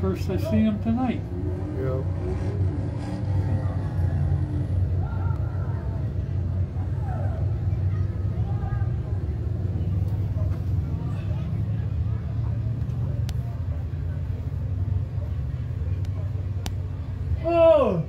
First I see him tonight. Yep. Oh!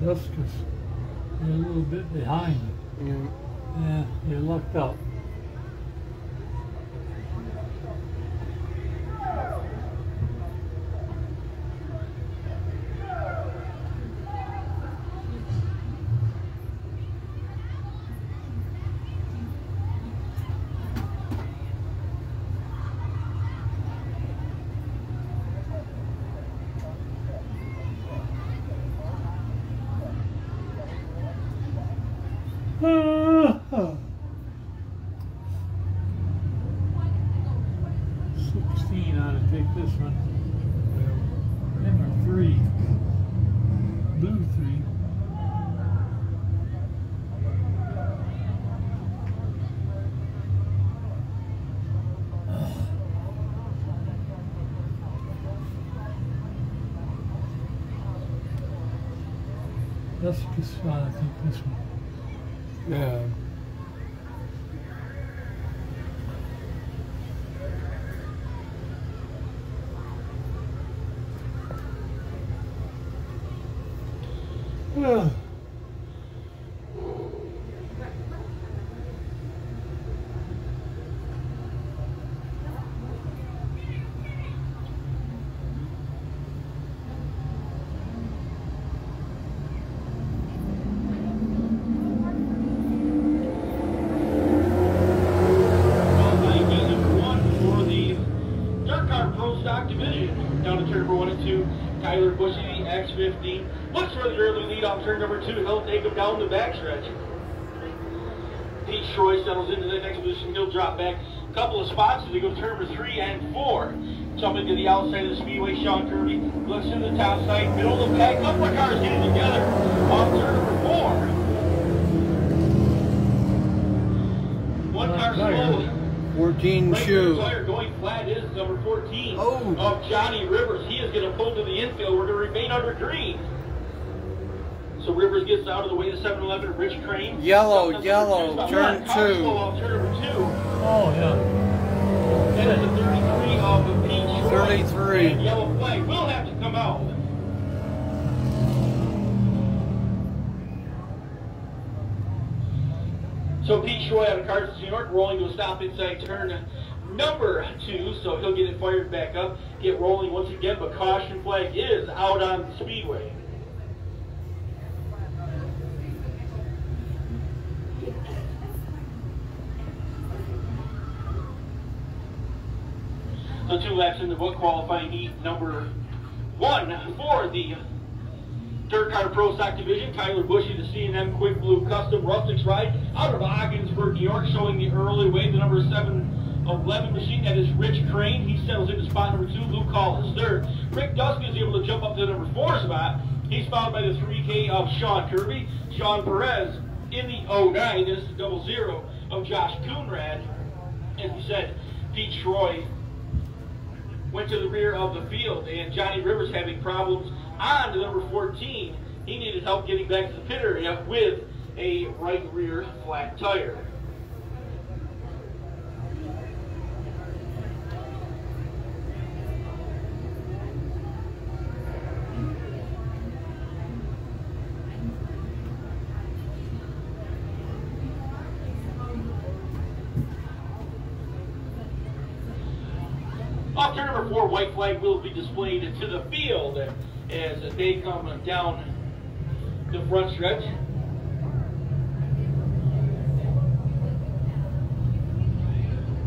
Dusk is a little bit behind. Yeah. Yeah, you're lucked up. Ah. 16 ought to take this one. Number 3. Blue 3. Jessica's ought to take this one. Yeah. Well. X15 looks for the early lead on turn number 2. He'll take him down the backstretch. Pete Troy settles into the next position. He'll drop back a couple of spots as they go turn number 3 and 4. Jumping to the outside of the speedway, Sean Kirby looks to the top side, middle of the pack. Couple of cars getting together on turn number 4. One car slow. 14 shoe. Going flat is number 14 of Johnny Rivers. He is going to pull to the infield. We're going to remain under green. So Rivers gets out of the way to 7-11. Rich Crane. Yellow, turn 2. Off turn number 2. Oh, yeah. That is a 33 of the Pete Troy. 33. And yellow flag will have to come out. So Pete Troy out of Carson, New York, rolling to a stop inside turn number 2. So he'll get it fired back up, get rolling once again, but caution flag is out on the speedway. So 2 laps in the book, qualifying heat number 1 for the Dirt Car Pro Stock Division. Tyler Bushy, the C&M Quick Blue Custom Rustics ride out of Ogdensburg, New York, showing the early way. The number 7-11 machine, that is Rich Crane. He settles into spot number 2. Luke Hall is third. Rick Dusk is able to jump up to the number 4 spot. He's followed by the 3K of Sean Kirby. Sean Perez in the 09. This is the 00 of Josh Coonrad. As we said, Pete Troy went to the rear of the field, and Johnny Rivers having problems on to number 14. He needed help getting back to the pit area with a right rear flat tire. Off turn number 4, white flag will be displayed to the field as they come down the front stretch.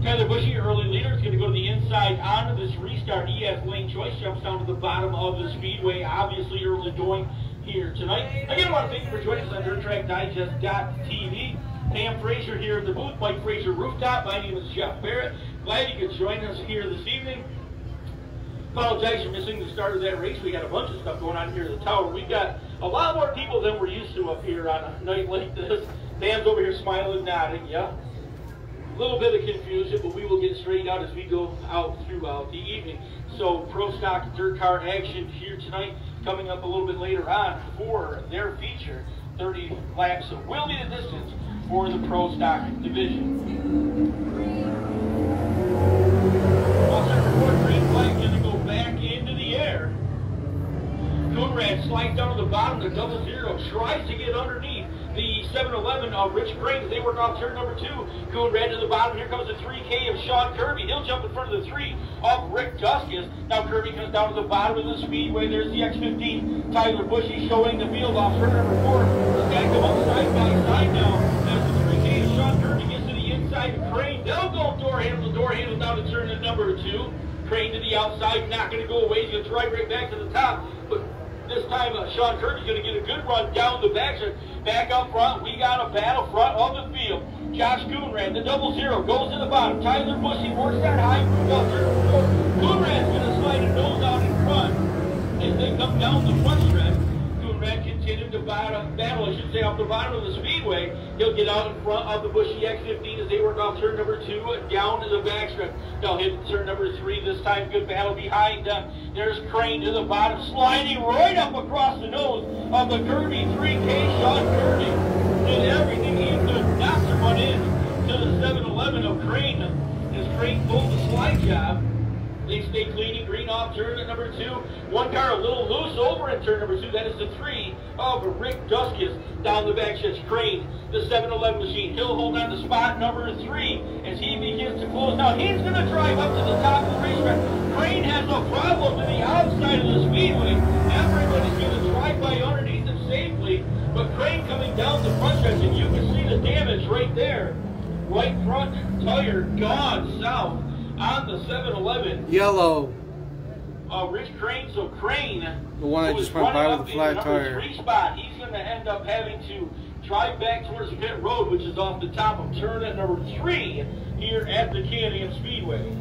Tyler Bushy, early leader, is going to go to the inside onto this restart. He has lane choice, jumps down to the bottom of the speedway. Obviously early going here tonight. Again, I want to thank you for joining us on DirtTrackDigest.tv. Pam Frazier here at the booth, Mike Frazier Rooftop. My name is Jeff Barrett. Glad you could join us here this evening. Apologize for missing the start of that race. We got a bunch of stuff going on here at the tower. We've got a lot more people than we're used to up here on a night like this. Pam's over here smiling, nodding, yeah. A little bit of confusion, but we will get straightened out as we go out throughout the evening. So Pro Stock Dirt Car action here tonight, coming up a little bit later on for their feature. 30 laps will be the distance for the Pro Stock division. Green flag going to go back into the air. Coonrad slides down to the bottom, the 00, tries to get underneath the 7-Eleven of Rich Crane. They work off turn number 2. Coonrad to the bottom. Here comes the 3K of Sean Kirby. He'll jump in front of the 3 of Rick Duskus. Now Kirby comes down to the bottom of the speedway. There's the X15. Tyler Bushy showing the field off turn number 4. Stack them up side by side now. As the 3K of Sean Kirby gets to the inside of Crane. They'll go door handle down to turn number 2. Crane to the outside, not going to go away. He's going to drive right back to the top. But this time, Sean Kirby's going to get a good run down the backstretch. Back up front, we got a battle front of the field. Josh Coonrad, the 00, goes to the bottom. Tyler Bushy works that high. Coonrad's going to slide a nose out in front as they come down the front stretch. Coonrad continued to battle, I should say, off the bottom of the speedway. He'll get out in front of the Bushy X15 as they work off turn number 2 down to the backstretch. They'll hit turn number 3 this time. Good battle behind them. There's Crane to the bottom, sliding right up across the nose of the Kirby 3K. Sean Kirby did everything he could not to run in to the 7-Eleven of Crane as Crane pulled the slide job. They stay clean and green off turn at number 2. One car a little loose over in turn number 2. That is the 3 of Rick Duskus down the backstretch. Crane, the 7-Eleven machine. He'll hold on to spot number 3 as he begins to close. Now he's going to drive up to the top of the racetrack. Crane has a problem to the outside of the speedway. Everybody's going to drive by underneath him safely. But Crane coming down the front stretch, and you can see the damage right there. Right front tire gone south on the 7-Eleven. Yellow. Rich Crane, so Crane, the one that just went by with the flat tire. Spot, he's going to end up having to drive back towards pit road, which is off the top of turn at number 3 here at the Can-Am Speedway.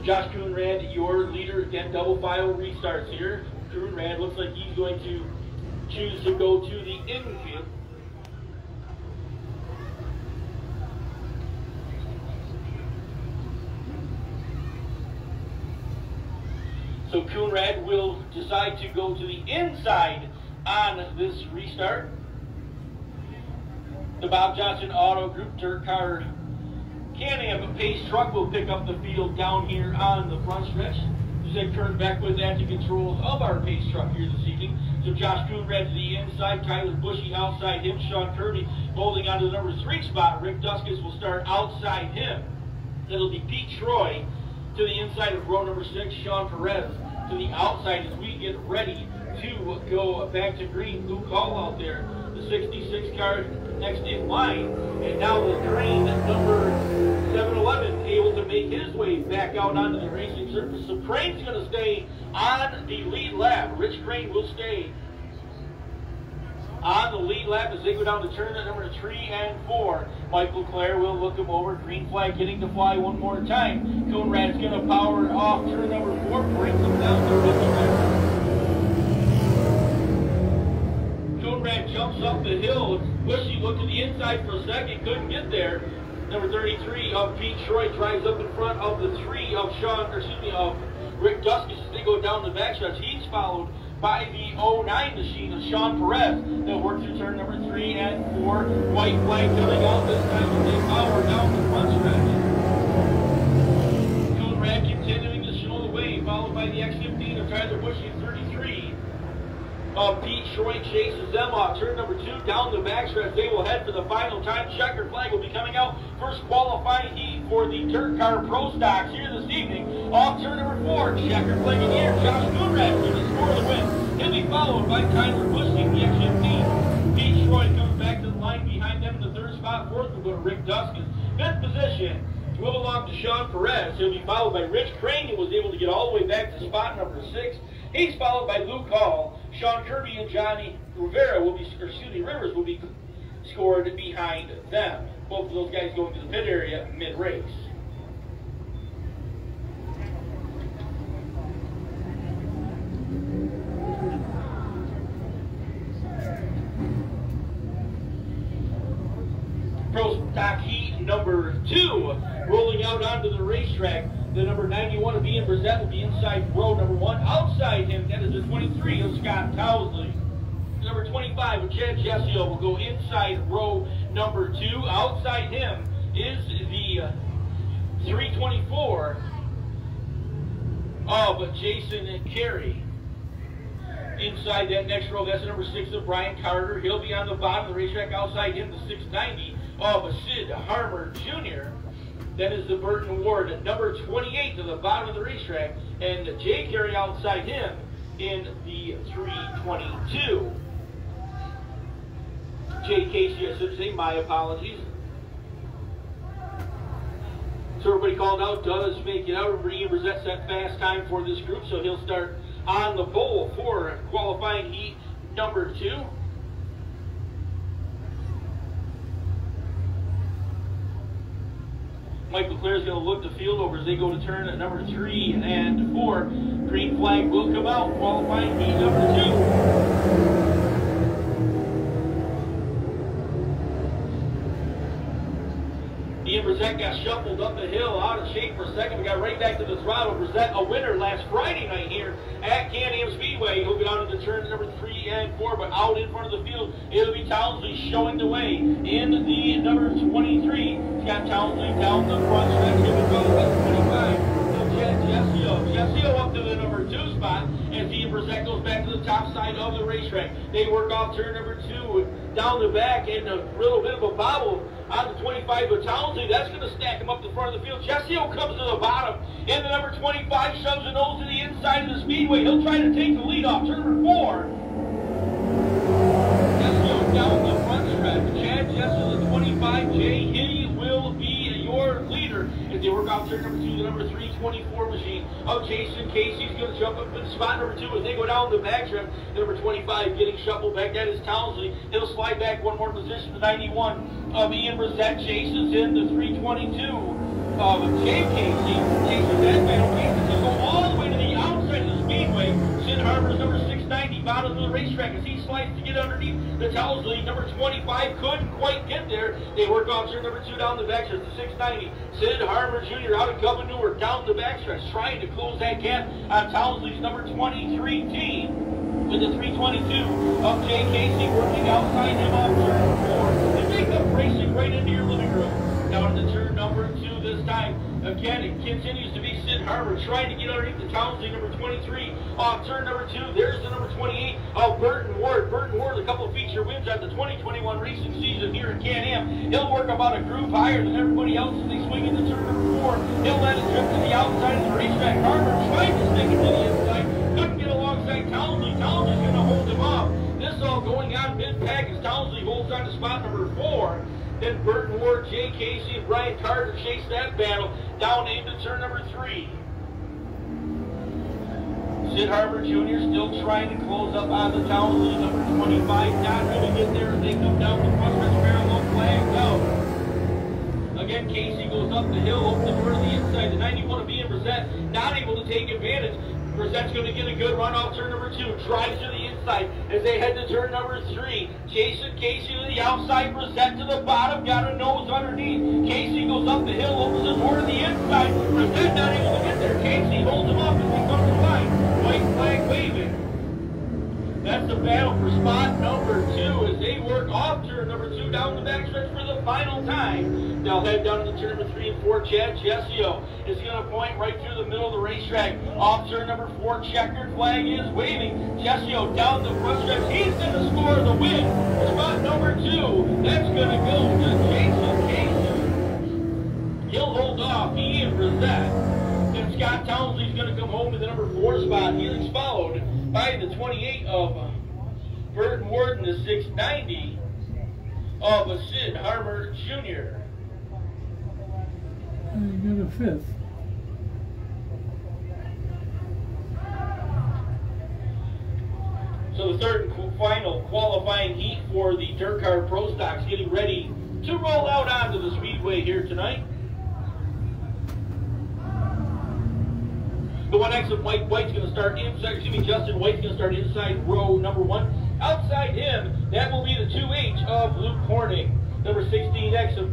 Josh Coonrad, your leader, again, double file restarts here. Coonrad looks like he's going to choose to go to the infield. So Coonrad will decide to go to the inside on this restart. The Bob Johnson Auto Group Dirt Car Can-Am pace truck will pick up the field down here on the front stretch. Zed Kern back with that to control of our pace truck here this evening. So Josh Coonrad to the inside, Tyler Bushy outside him, Sean Kirby holding on to the number 3 spot. Rick Duskus will start outside him. It'll be Pete Troy to the inside of row number 6, Sean Perez to the outside as we get ready to go back to green. Blue call out there. The 66 car next in line. And now the green number 7-Eleven able to make his way back out onto the racing surface. So Crane's going to stay on the lead lap. Rich Crane will stay on the lead lap as they go down to turn at number 3 and 4. Michael Clare will look him over. Green flag getting to fly one more time. Coonrad's going to power off turn number 4. Brings him down to Rich. Coonrad jumps up the hill. Bushy looked to the inside for a second, couldn't get there. Number 33 of Pete Troy drives up in front of the 3 of of Rick Duskus as they go down the backstretch. He's followed by the 09 machine of Sean Perez. They'll work through turn number 3 and 4. White flag coming out this time as they power down the front stretch. Coonrad continuing to show the way, followed by the X15 of Tyler Bushy, 33. Pete Troy chases them off. Turn number 2 down the backstretch. They will head for the final time. Checker flag will be coming out. First qualifying heat for the Dirt Car Pro Stocks here this evening. Off turn number 4, checkered flag in the air. Josh Coonrad to score the win. He'll be followed by Tyler Bushing, the X15. Detroit comes back to the line behind them in the 3rd spot. 4th will go to Rick Duskin. 5th position, move along to Sean Perez. He'll be followed by Rich Crane, who was able to get all the way back to spot number 6. He's followed by Luke Hall. Sean Kirby and Johnny Rivera will be, Rivers will be scored behind them. Both of those guys going to the pit area mid-race. Pro Stock Heat number 2, rolling out onto the racetrack. The number 91 of Ian Brissett will be inside row number 1. Outside him, that is the 23 of Scott Towsley. Number 25 of Chad Jessio will go inside row number 2. Outside him is the 324 of Jason Carey. Inside that next row, that's the number 6 of Brian Carter. He'll be on the bottom of the racetrack. Outside him, the 690 of Sid Harmer Jr. Then is the Burton Ward, number 28 to the bottom of the racetrack. And Jay Carey outside him in the 322. Jay Casey, I should say, my apologies. So everybody called out, does make it out. Ian Brissett set fast time for this group, so he'll start on the pole for qualifying heat number 2. Mike LeClaire is going to look the field over as they go to turn at number 3 and 4. Green flag will come out, qualifying heat number 2. Ian Brissett got shuffled up the hill, out of shape for a second. We got right back to the throttle. Brissett, a winner last Friday night here at Can-Am Speedway. He'll get on to the turn number 3 and 4, but out in front of the field, it'll be Townsley showing the way in the number 23. Scott Townsley down the front stretch. He'll be followed by 25. Jessio up to the number 2 spot as Ian Brissett goes back to the top side of the racetrack. They work off turn number 2 down the back, and a little bit of a bobble on the 25 of Townsley. That's going to stack him up the front of the field. Jessio comes to the bottom, and the number 25 shoves a nose to the inside of the speedway. He'll try to take the lead off turn number 4. Jessio down the front stretch. Chad Jessio, the 25. Jay Hitty will be your leader as they work off turn number 2, the number 324 machine of Jason Casey's going to jump up in spot number 2 as they go down the backstretch. The number 25 getting shuffled back. That is Townsley. He'll slide back one more position to 91 of Ian Brissett. Chases in the 322 of Jay Casey. Chases that battle. Casey will go all the way to the outside of the speedway. Sid Harper's number 690 bottom of the racetrack as he slides to get underneath the Townsley. Number 25 couldn't quite get there. They work off turn number 2 down the backstretch to 690. Sid Harper Jr. out of Governor down the backstretch trying to close that gap on Townsley's number 23 team with the 322 of Jay Casey working outside him off turn 4. They make up racing right into your living room. Down to turn number 2 this time. Again, it continues to be Sid Harper trying to get underneath the Townsley number 23 off turn number 2. There's the number 28 of Burton Ward. Burton Ward, a couple of feature wins on the 2021 racing season here at Can-Am. He'll work about a groove higher than everybody else as they swing into turn number 4. He'll let it drift to the outside of the racetrack. Harper trying to stick it to the inside. Couldn't get alongside Townsley. Townsley's going to hold him off. This all going on mid-pack as Townsley holds on to spot number 4. Then Burton Ward, Jay Casey, and Brian Carter chase that battle down into turn number 3. Sid Harper Jr. still trying to close up on the Townsley. Number 25 not going to get there as they come down the front stretch. Parallel flags out. Again, Casey goes up the hill, over the door to the inside. The 91 of Ian Brissett not able to take advantage. Brissett's going to get a good run off turn number 2. Drives to the inside as they head to turn number 3. Jason Casey to the outside. Brissett to the bottom. Got a nose underneath. Casey goes up the hill. Opens the door to the inside. Brissett not able to get there. Casey holds him up as he comes to line. White flag waving. That's the battle for spot number 2 as they work off turn number 2 down the backstretch for the final time. They'll head down to turn number 3 and 4. Chad Jessio is going to point right through the middle of the racetrack. Off turn number 4, checkered flag is waving. Jessio down the front stretch. He's going to score the win. Spot number 2. That's going to go to Jason Casey. He'll hold of Burton Warden to 690 of Sid Harmer Jr. And you get a fifth. So the third and final qualifying heat for the Dirt Car Pro Stocks getting ready to roll out onto the speedway here tonight. The 1X of Mike White's going to start inside, Justin White's going to start inside row number 1. Outside him, that will be the 2H of Luke Horning. Number 16X of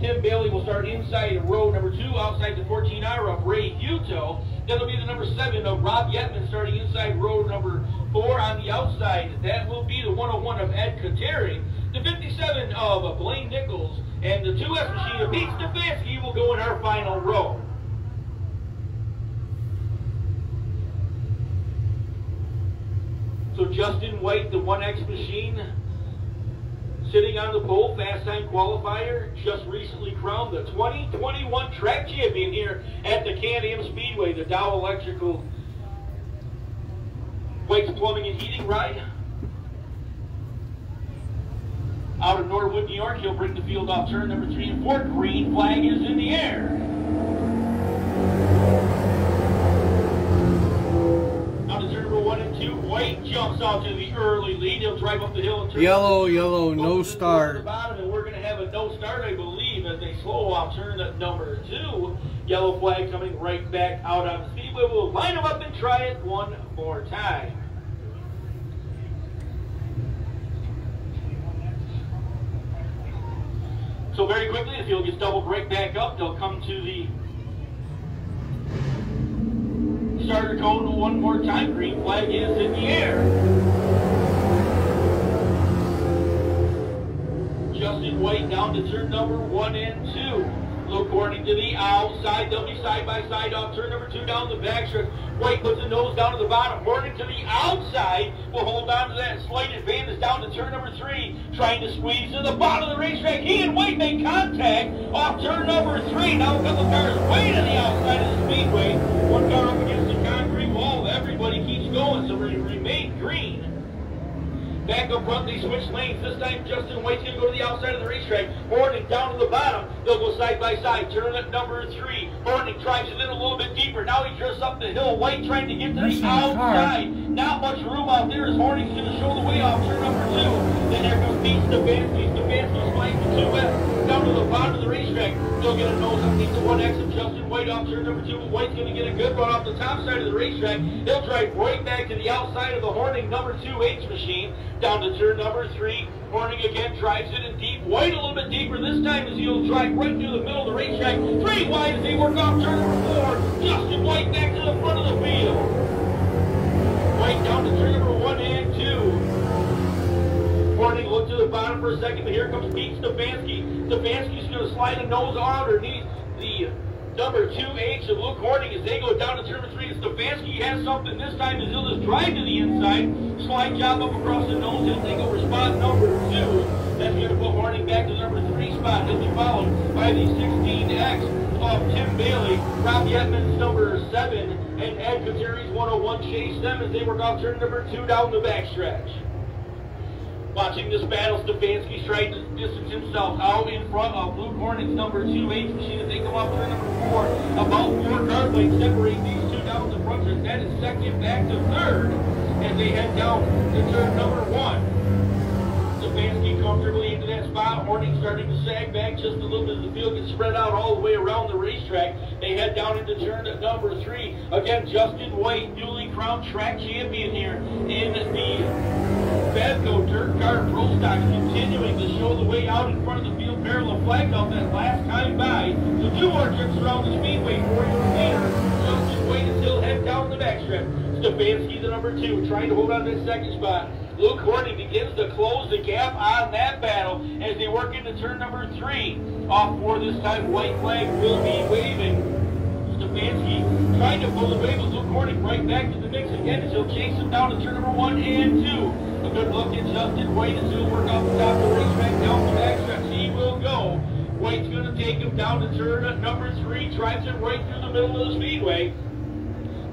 Tim Bailey will start inside row number 2. Outside the 14R of Ray Huto. That'll be the number 7 of Rob Yetman starting inside row number 4 on the outside. That will be the 101 of Ed Kateri. The 57 of Blaine Nichols. And the 2S machine of Pete Stefanski will go in our final row. So Justin White, the 1X machine, sitting on the pole, fast time qualifier, just recently crowned the 2021 track champion here at the Can-Am Speedway, the Dow Electrical White's Plumbing and Heating ride. Out of Norwood, New York, he'll bring the field off turn number 3 and 4. Green flag is in the air. Out of turn number 1 and 2, White jumps out to the early lead. He'll drive up the hill and turn Yellow, no start. Bottom, and we're going to have a no start, I believe, as they slow off turn at number 2. Yellow flag coming right back out on the speedway. We'll line them up and try it one more time. So very quickly, the field gets doubled right back up. They'll come to the starter cone one more time. Green flag is in the air. Justin White down to turn number 1 and 2. Luke Horning to the outside. They'll be side by side off turn number 2 down the backstretch. White puts the nose down to the bottom. Horning to the outside will hold on to that slight advantage down to turn number 3. Trying to squeeze to the bottom of the racetrack. He and White make contact off turn number 3. Now a couple cars way to the outside of the speedway. One car up against the concrete wall. Everybody keeps going, so we remain green. Back up front, they switch lanes. This time, Justin White's going to go to the outside of the racetrack. Horning down to the bottom. They'll go side by side. Turn at number 3. Horning drives it in a little bit deeper. Now he drifts up the hill. White trying to get to the outside. Not much room out there as Horning's going to show the way off turn number 2. Then there comes Pete Stefanski. Stefanski's flying the 2S down to the bottom of the racetrack. They'll get a nose underneath the 1X of Justin White off turn number 2. But White's going to get a good run off the top side of the racetrack. He'll drive right back to the outside of the Horning number 2H machine. Down to turn number 3. Horning again drives it in deep. White a little bit deeper this time as he'll drive right through the middle of the racetrack. 3 wide as they work off turn number 4. Justin White back to the front of the field. White down to turn number 1 and 2. Horning looked to the bottom for a second, but here comes Pete Stefanski. Stefanski's going to slide a nose underneath the number 2H of Luke Horning as they go down to turn number 3. And Stefanski has something this time as he'll just drive to the inside. Slide job up across the nose. He'll take over spot number 2. That's going to put Horning back to the number 3 spot. He'll be followed by the 16X of Tim Bailey. Rob Yetman's number 7 and Ed Kateri's 101 chase them as they work off turn number 2 down the backstretch. Watching this battle, Stefanski's trying to distance himself out in front of Luke Horning's number 2H machine as they come off turn number 4. About 4 car lengths separate these two down the front. That is second back to third as they head down to turn number 1. Stefanski comfortably into that spot. Horning starting to sag back just a little bit as the field gets spread out all the way around the racetrack. They head down into turn number 3. Again, Justin White, newly crowned track champion here in the Badco Dirt Car Pro Stocks, continuing to show the way out in front of the field. Parallel flag off that last time by. So 2 more trips around the speedway for your later. Justin White as he'll head down the backstretch. Stefanski, the number 2, trying to hold on to that second spot. Luke Horning begins to close the gap on that battle as they work into turn number 3. Off 4 this time, white flag will be waving. Stefanski trying to pull away, but Luke Horning right back to the mix again as he'll chase him down to turn number 1 and 2. A good look at Justin White as he'll work off the top of the racetrack down the backstretch. He will go. White's going to take him down to turn number 3, drives it right through the middle of the speedway.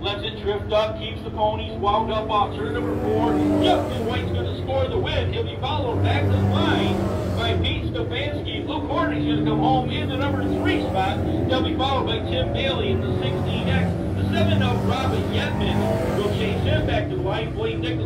Lets it drift up, keeps the ponies wound up off turn number 4. Justin White's going to score the win. He'll be followed back to the line by Pete Stefanski. Luke Horning's going to come home in the number 3 spot. They'll be followed by Tim Bailey in the 16X. The 7 of Robin Yetman will chase him back to the line. Blake Nichols